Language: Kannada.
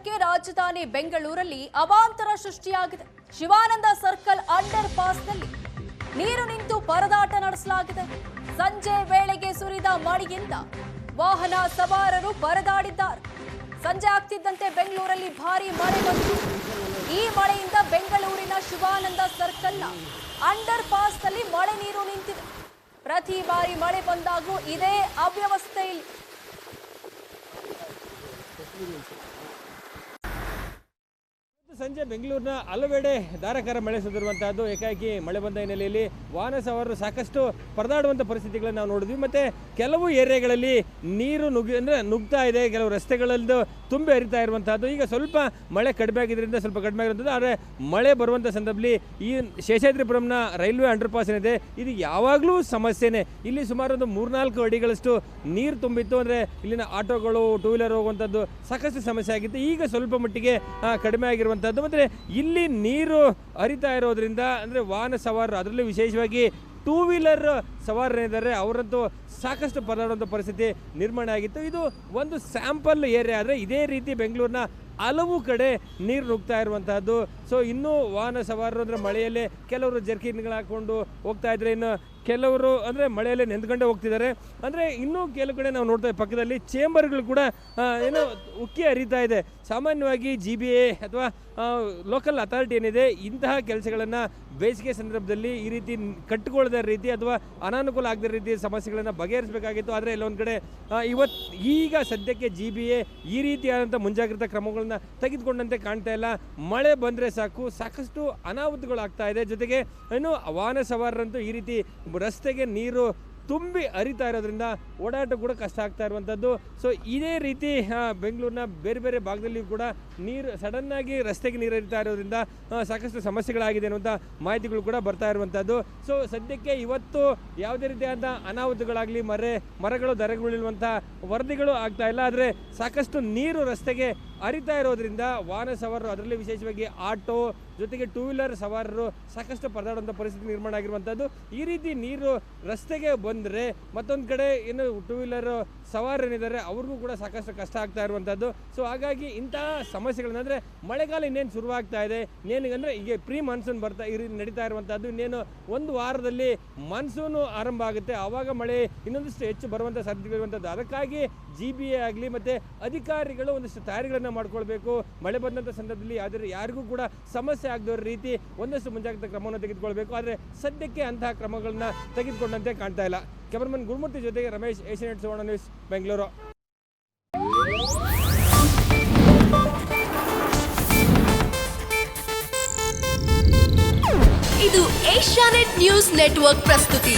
ಬೆಳಗ್ಗೆ ರಾಜಧಾನಿ ಬೆಂಗಳೂರಲ್ಲಿ ಅವಾಂತರ ಸೃಷ್ಟಿಯಾಗಿದೆ. ಶಿವಾನಂದ ಸರ್ಕಲ್ ಅಂಡರ್ ಪಾಸ್ನಲ್ಲಿ ನೀರು ನಿಂತು ಪರದಾಟ ನಡೆಸಲಾಗಿದೆ. ಸಂಜೆ ವೇಳೆಗೆ ಸುರಿದ ಮಳೆಯಿಂದ ವಾಹನ ಸವಾರರು ಪರದಾಡಿದ್ದಾರೆ. ಸಂಜೆ ಆಗ್ತಿದ್ದಂತೆ ಬೆಂಗಳೂರಲ್ಲಿ ಭಾರೀ ಮಳೆ ಬಂತು. ಈ ಮಳೆಯಿಂದ ಬೆಂಗಳೂರಿನ ಶಿವಾನಂದ ಸರ್ಕಲ್ನ ಅಂಡರ್ ಪಾಸ್ನಲ್ಲಿ ಮಳೆ ನೀರು ನಿಂತಿದೆ. ಪ್ರತಿ ಬಾರಿ ಮಳೆ ಬಂದಾಗೂ ಇದೇ ಅವ್ಯವಸ್ಥೆ ಇಲ್ಲಿ. ಸಂಜೆ ಬೆಂಗಳೂರಿನ ಹಲವೆಡೆ ಧಾರಾಕಾರ ಮಳೆ ಸುರಿದಿರುವಂತಹದ್ದು. ಏಕಾಏಕಿ ಮಳೆ ಬಂದ ಹಿನ್ನೆಲೆಯಲ್ಲಿ ವಾಹನ ಸವಾರರು ಸಾಕಷ್ಟು ಪರದಾಡುವಂಥ ಪರಿಸ್ಥಿತಿಗಳನ್ನು ನಾವು ನೋಡಿದ್ವಿ. ಮತ್ತು ಕೆಲವು ಏರಿಯಾಗಳಲ್ಲಿ ನೀರು ನುಗ್ತಾ ಇದೆ, ಕೆಲವು ರಸ್ತೆಗಳಲ್ಲೂ ತುಂಬಿ ಹರಿತಾ ಇರುವಂತಹದ್ದು. ಈಗ ಸ್ವಲ್ಪ ಮಳೆ ಕಡಿಮೆ ಆಗಿದ್ದರಿಂದ ಸ್ವಲ್ಪ ಕಡಿಮೆ ಆಗಿರುವಂಥದ್ದು. ಆದರೆ ಮಳೆ ಬರುವಂಥ ಸಂದರ್ಭದಲ್ಲಿ ಈ ಶೇಷಾದ್ರಿಪುರಂನ ರೈಲ್ವೆ ಅಂಡರ್ ಪಾಸ್ ಏನಿದೆ ಇದು ಯಾವಾಗಲೂ ಸಮಸ್ಯೆನೇ. ಇಲ್ಲಿ ಸುಮಾರು ಒಂದು 3-4 ಅಡಿಗಳಷ್ಟು ನೀರು ತುಂಬಿತ್ತು. ಅಂದರೆ ಇಲ್ಲಿನ ಆಟೋಗಳು, ಟೂ ವೀಲರ್ ಹೋಗುವಂಥದ್ದು ಸಾಕಷ್ಟು ಸಮಸ್ಯೆ ಆಗಿತ್ತು. ಈಗ ಸ್ವಲ್ಪ ಮಟ್ಟಿಗೆ ಕಡಿಮೆ ಆಗಿರುವಂಥ ಮತ್ತೆ ಇಲ್ಲಿ ನೀರು ಹರಿತಾ ಇರೋದ್ರಿಂದ ಅಂದರೆ ವಾಹನ ಸವಾರರು, ಅದರಲ್ಲೂ ವಿಶೇಷವಾಗಿ ಟೂ ವೀಲರ್ ಸವಾರರಿದ್ದಾರೆ, ಅವರಂತೂ ಸಾಕಷ್ಟು ಪರದಾಡುವಂಥ ಪರಿಸ್ಥಿತಿ ನಿರ್ಮಾಣ ಆಗಿತ್ತು. ಇದು ಒಂದು ಸ್ಯಾಂಪಲ್ ಏರಿಯಾ. ಆದರೆ ಇದೇ ರೀತಿ ಬೆಂಗಳೂರಿನ ಹಲವು ಕಡೆ ನೀರು ನುಗ್ತಾ ಇರುವಂತಹದ್ದು. ಸೊ ಇನ್ನೂ ವಾಹನ ಸವಾರರು ಅಂದರೆ ಮಳೆಯಲ್ಲೇ ಕೆಲವರು ಜರ್ಕಿನ್ಗಳು ಹಾಕ್ಕೊಂಡು ಹೋಗ್ತಾ ಇದ್ರೆ, ಇನ್ನು ಕೆಲವರು ಅಂದರೆ ಮಳೆಯಲ್ಲೇ ನೆಂದ್ಕೊಂಡೇ ಹೋಗ್ತಿದ್ದಾರೆ. ಅಂದರೆ ಇನ್ನೂ ಕೆಲವು ಕಡೆ ನಾವು ನೋಡ್ತಾ ಪಕ್ಕದಲ್ಲಿ ಚೇಂಬರ್ಗಳು ಕೂಡ ಏನೋ ಉಕ್ಕಿ ಹರಿತಾ ಇದೆ. ಸಾಮಾನ್ಯವಾಗಿ GBA ಅಥವಾ ಲೋಕಲ್ ಅಥಾರಿಟಿ ಏನಿದೆ ಇಂತಹ ಕೆಲಸಗಳನ್ನು ಬೇಸಿಗೆ ಸಂದರ್ಭದಲ್ಲಿ ಈ ರೀತಿ ಕಟ್ಟಿಕೊಳ್ಳದ ರೀತಿ ಅಥವಾ ಅನಾನುಕೂಲ ಆಗದ ರೀತಿ ಸಮಸ್ಯೆಗಳನ್ನು ಬಗೆಹರಿಸಬೇಕಾಗಿತ್ತು. ಆದರೆ ಎಲ್ಲೊಂದು ಕಡೆ ಈಗ ಸದ್ಯಕ್ಕೆ GBA ಈ ರೀತಿಯಾದಂಥ ಮುಂಜಾಗ್ರತಾ ಕ್ರಮಗಳನ್ನ ತೆಗೆದುಕೊಂಡಂತೆ ಕಾಣ್ತಾ ಇಲ್ಲ. ಮಳೆ ಬಂದರೆ ಸಾಕಷ್ಟು ಅನಾಹುತಗಳಾಗ್ತಾ ಇದೆ. ಜೊತೆಗೆ ಇನ್ನು ವಾಹನ ಸವಾರರಂತೂ ಈ ರೀತಿ ರಸ್ತೆಗೆ ನೀರು ತುಂಬಿ ಹರಿತಾ ಇರೋದ್ರಿಂದ ಓಡಾಟ ಕೂಡ ಕಷ್ಟ ಆಗ್ತಾ ಇರುವಂಥದ್ದು. ಸೊ ಇದೇ ರೀತಿ ಬೆಂಗಳೂರಿನ ಬೇರೆ ಬೇರೆ ಭಾಗದಲ್ಲಿ ಕೂಡ ನೀರು ಸಡನ್ನಾಗಿ ರಸ್ತೆಗೆ ನೀರು ಹರಿತಾ ಇರೋದ್ರಿಂದ ಸಾಕಷ್ಟು ಸಮಸ್ಯೆಗಳಾಗಿದೆ ಅನ್ನುವಂಥ ಮಾಹಿತಿಗಳು ಕೂಡ ಬರ್ತಾ ಇರುವಂಥದ್ದು. ಸೊ ಸದ್ಯಕ್ಕೆ ಇವತ್ತು ಯಾವುದೇ ರೀತಿಯಾದ ಅನಾಹುತಗಳಾಗಲಿ ಮರಗಳು ಧರೆಗುಳಿರುವಂಥ ವರದಿಗಳು ಆಗ್ತಾ ಇಲ್ಲ. ಆದರೆ ಸಾಕಷ್ಟು ನೀರು ರಸ್ತೆಗೆ ಹರಿತಾ ಇರೋದ್ರಿಂದ ವಾಹನ ಸವಾರರು, ಅದರಲ್ಲಿ ವಿಶೇಷವಾಗಿ ಆಟೋ ಜೊತೆಗೆ ಟೂ ವೀಲರ್ ಸವಾರರು ಸಾಕಷ್ಟು ಪರದಾಡುವಂಥ ಪರಿಸ್ಥಿತಿ ನಿರ್ಮಾಣ ಆಗಿರುವಂಥದ್ದು. ಈ ರೀತಿ ನೀರು ರಸ್ತೆಗೆ ಬಂದರೆ ಮತ್ತೊಂದು ಕಡೆ ಏನು ಟೂ ವೀಲರ್ ಸವಾರರೇನಿದ್ದಾರೆ ಅವ್ರಿಗೂ ಕೂಡ ಸಾಕಷ್ಟು ಕಷ್ಟ ಆಗ್ತಾ ಇರುವಂಥದ್ದು. ಸೊ ಹಾಗಾಗಿ ಇಂತಹ ಸಮಸ್ಯೆಗಳನ್ನ ಅಂದರೆ ಮಳೆಗಾಲ ಇನ್ನೇನು ಶುರುವಾಗ್ತಾ ಇದೆ, ಇನ್ನೇನು ಈಗ ಪ್ರೀ ಮಾನ್ಸೂನ್ ನಡೀತಾ ಇರುವಂಥದ್ದು. ಇನ್ನೇನು ಒಂದು ವಾರದಲ್ಲಿ ಮಾನ್ಸೂನು ಆರಂಭ ಆಗುತ್ತೆ, ಆವಾಗ ಮಳೆ ಇನ್ನೊಂದಿಷ್ಟು ಹೆಚ್ಚು ಬರುವಂಥ ಸಾಧ್ಯತೆಗಳಿರುವಂಥದ್ದು. ಅದಕ್ಕಾಗಿ GBA ಆಗಲಿ ಮತ್ತು ಅಧಿಕಾರಿಗಳು ಒಂದಷ್ಟು ತಯಾರಿಗಳನ್ನು ಮಾಡ್ಕೊಳ್ಬೇಕು. ಮಳೆ ಬಂದಂಥ ಸಂದರ್ಭದಲ್ಲಿ ಯಾರಿಗೂ ಕೂಡ ಸಮಸ್ಯೆ ಆಗದ ರೀತಿ ಒಂದಷ್ಟು ಮುಂಜಾಗ್ರತಾ ಕ್ರಮವನ್ನು ತೆಗೆದುಕೊಳ್ಬೇಕು. ಆದರೆ ಸದ್ಯಕ್ಕೆ ಅಂತಹ ಕ್ರಮಗಳನ್ನ ತೆಗೆದುಕೊಂಡಂತೆ ಕಾಣ್ತಾ ಇಲ್ಲ. ಕ್ಯಾಮರಾಮನ್ ಗುರುಮೂರ್ತಿ ಜೊತೆಗೆ ರಮೇಶ್, ಏಷ್ಯಾನೆಟ್ ಸುವರ್ಣ ನ್ಯೂಸ್, ಬೆಂಗಳೂರು. ಇದು ಏಷ್ಯಾನೆಟ್ ನ್ಯೂಸ್ ನೆಟ್ವರ್ಕ್ ಪ್ರಸ್ತುತಿ.